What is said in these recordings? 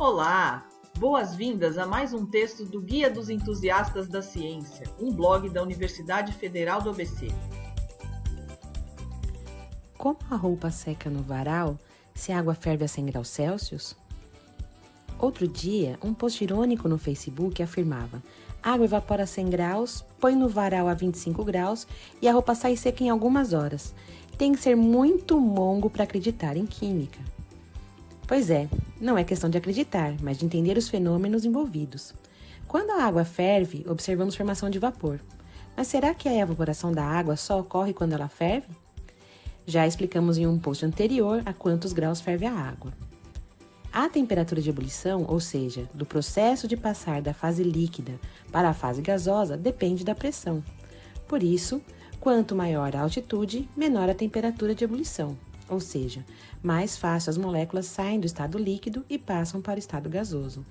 Olá! Boas-vindas a mais um texto do Guia dos Entusiastas da Ciência, um blog da Universidade Federal do ABC. Como a roupa seca no varal se a água ferve a 100 graus Celsius? Outro dia, um post irônico no Facebook afirmava: água evapora a 100 graus, põe no varal a 25 graus e a roupa sai seca em algumas horas. Tem que ser muito mongo para acreditar em química. Pois é, não é questão de acreditar, mas de entender os fenômenos envolvidos. Quando a água ferve, observamos formação de vapor. Mas será que a evaporação da água só ocorre quando ela ferve? Já explicamos em um post anterior a quantos graus ferve a água. A temperatura de ebulição, ou seja, do processo de passar da fase líquida para a fase gasosa, depende da pressão. Por isso, quanto maior a altitude, menor a temperatura de ebulição, ou seja, mais fácil as moléculas saem do estado líquido e passam para o estado gasoso.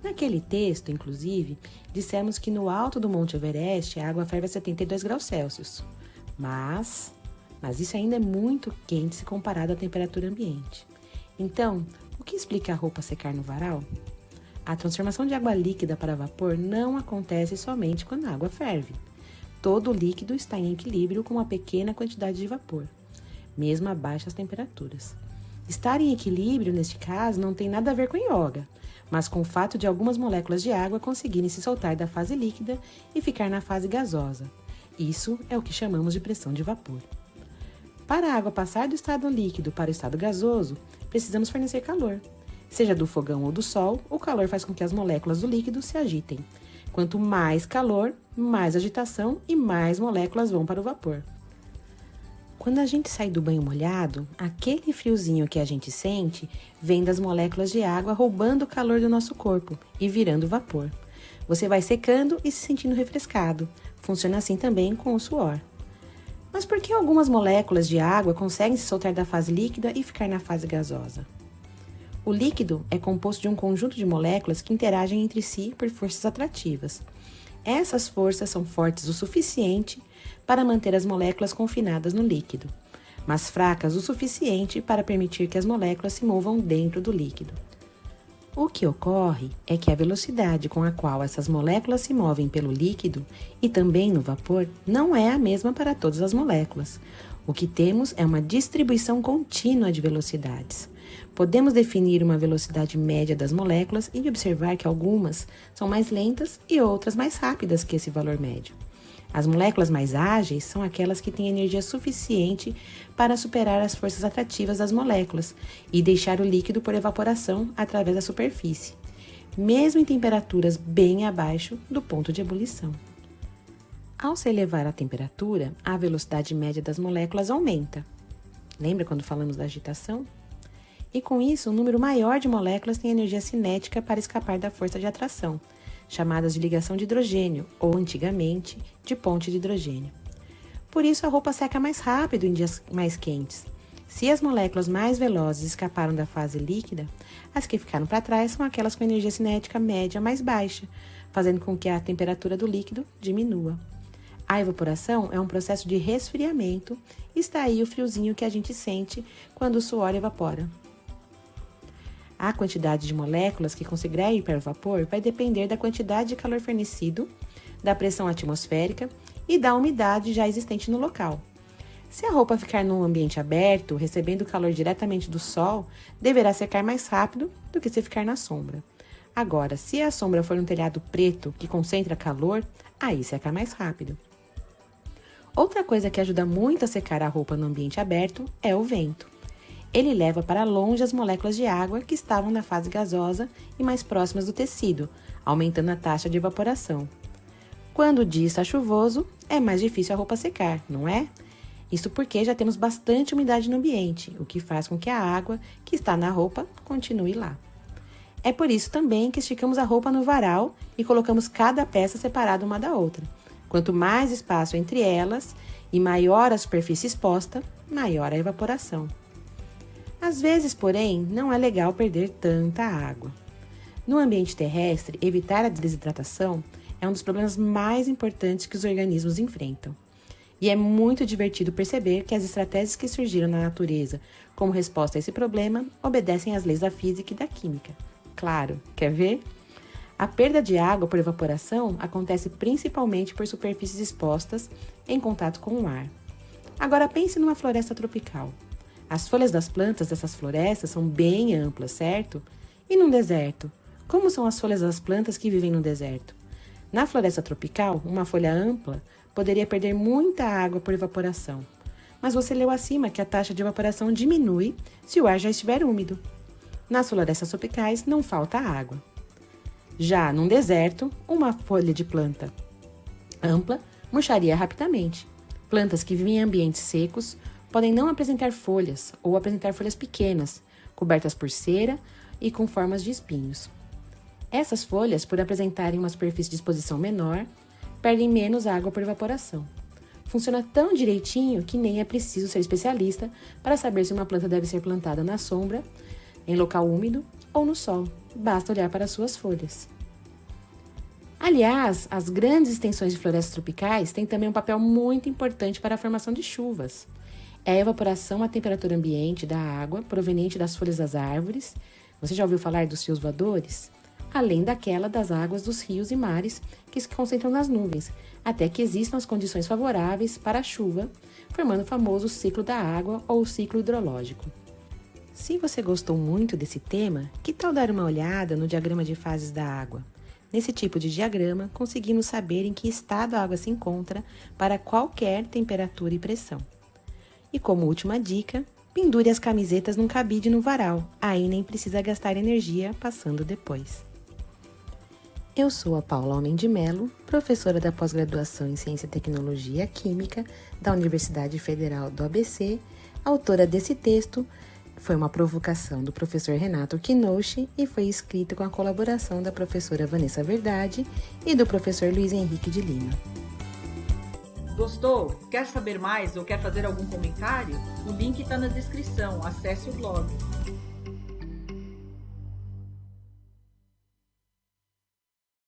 Naquele texto, inclusive, dissemos que no alto do Monte Everest a água ferve a 72 graus Celsius. Mas isso ainda é muito quente se comparado à temperatura ambiente. Então, o que explica a roupa secar no varal? A transformação de água líquida para vapor não acontece somente quando a água ferve. Todo líquido está em equilíbrio com uma pequena quantidade de vapor, mesmo a baixas temperaturas. Estar em equilíbrio, neste caso, não tem nada a ver com yoga, mas com o fato de algumas moléculas de água conseguirem se soltar da fase líquida e ficar na fase gasosa. Isso é o que chamamos de pressão de vapor. Para a água passar do estado líquido para o estado gasoso, precisamos fornecer calor. Seja do fogão ou do sol, o calor faz com que as moléculas do líquido se agitem. Quanto mais calor, mais agitação e mais moléculas vão para o vapor. Quando a gente sai do banho molhado, aquele friozinho que a gente sente vem das moléculas de água roubando o calor do nosso corpo e virando vapor. Você vai secando e se sentindo refrescado. Funciona assim também com o suor. Mas por que algumas moléculas de água conseguem se soltar da fase líquida e ficar na fase gasosa? O líquido é composto de um conjunto de moléculas que interagem entre si por forças atrativas. Essas forças são fortes o suficiente para manter as moléculas confinadas no líquido, mas fracas o suficiente para permitir que as moléculas se movam dentro do líquido. O que ocorre é que a velocidade com a qual essas moléculas se movem pelo líquido e também no vapor não é a mesma para todas as moléculas. O que temos é uma distribuição contínua de velocidades. Podemos definir uma velocidade média das moléculas e observar que algumas são mais lentas e outras mais rápidas que esse valor médio. As moléculas mais ágeis são aquelas que têm energia suficiente para superar as forças atrativas das moléculas e deixar o líquido por evaporação através da superfície, mesmo em temperaturas bem abaixo do ponto de ebulição. Ao se elevar a temperatura, a velocidade média das moléculas aumenta. Lembra quando falamos da agitação? E com isso, um número maior de moléculas tem energia cinética para escapar da força de atração, chamadas de ligação de hidrogênio, ou antigamente, de ponte de hidrogênio. Por isso, a roupa seca mais rápido em dias mais quentes. Se as moléculas mais velozes escaparam da fase líquida, as que ficaram para trás são aquelas com energia cinética média mais baixa, fazendo com que a temperatura do líquido diminua. A evaporação é um processo de resfriamento e está aí o friozinho que a gente sente quando o suor evapora. A quantidade de moléculas que conseguirá ir para o vapor vai depender da quantidade de calor fornecido, da pressão atmosférica e da umidade já existente no local. Se a roupa ficar num ambiente aberto, recebendo calor diretamente do sol, deverá secar mais rápido do que se ficar na sombra. Agora, se a sombra for um telhado preto que concentra calor, aí seca mais rápido. Outra coisa que ajuda muito a secar a roupa no ambiente aberto é o vento. Ele leva para longe as moléculas de água que estavam na fase gasosa e mais próximas do tecido, aumentando a taxa de evaporação. Quando o dia está chuvoso, é mais difícil a roupa secar, não é? Isso porque já temos bastante umidade no ambiente, o que faz com que a água que está na roupa continue lá. É por isso também que esticamos a roupa no varal e colocamos cada peça separada uma da outra. Quanto mais espaço entre elas e maior a superfície exposta, maior a evaporação. Às vezes, porém, não é legal perder tanta água. No ambiente terrestre, evitar a desidratação é um dos problemas mais importantes que os organismos enfrentam. E é muito divertido perceber que as estratégias que surgiram na natureza como resposta a esse problema obedecem às leis da física e da química. Claro, quer ver? A perda de água por evaporação acontece principalmente por superfícies expostas em contato com o ar. Agora pense numa floresta tropical. As folhas das plantas dessas florestas são bem amplas, certo? E num deserto? Como são as folhas das plantas que vivem no deserto? Na floresta tropical, uma folha ampla poderia perder muita água por evaporação. Mas você leu acima que a taxa de evaporação diminui se o ar já estiver úmido. Nas florestas tropicais não falta água. Já num deserto, uma folha de planta ampla murcharia rapidamente. Plantas que vivem em ambientes secos podem não apresentar folhas ou apresentar folhas pequenas, cobertas por cera e com formas de espinhos. Essas folhas, por apresentarem uma superfície de exposição menor, perdem menos água por evaporação. Funciona tão direitinho que nem é preciso ser especialista para saber se uma planta deve ser plantada na sombra, em local úmido ou no sol. Basta olhar para suas folhas. Aliás, as grandes extensões de florestas tropicais têm também um papel muito importante para a formação de chuvas. É a evaporação à temperatura ambiente da água proveniente das folhas das árvores. Você já ouviu falar dos fios voadores? Além daquela das águas dos rios e mares que se concentram nas nuvens, até que existam as condições favoráveis para a chuva, formando o famoso ciclo da água ou o ciclo hidrológico. Se você gostou muito desse tema, que tal dar uma olhada no diagrama de fases da água? Nesse tipo de diagrama, conseguimos saber em que estado a água se encontra para qualquer temperatura e pressão. E como última dica, pendure as camisetas num cabide no varal, aí nem precisa gastar energia passando depois. Eu sou a Paula Homem de Melo, professora da pós-graduação em Ciência e Tecnologia Química da Universidade Federal do ABC, autora desse texto. Foi uma provocação do professor Renato Quinouchi e foi escrito com a colaboração da professora Vanessa Verdade e do professor Luiz Henrique de Lima. Gostou? Quer saber mais ou quer fazer algum comentário? O link está na descrição, acesse o blog.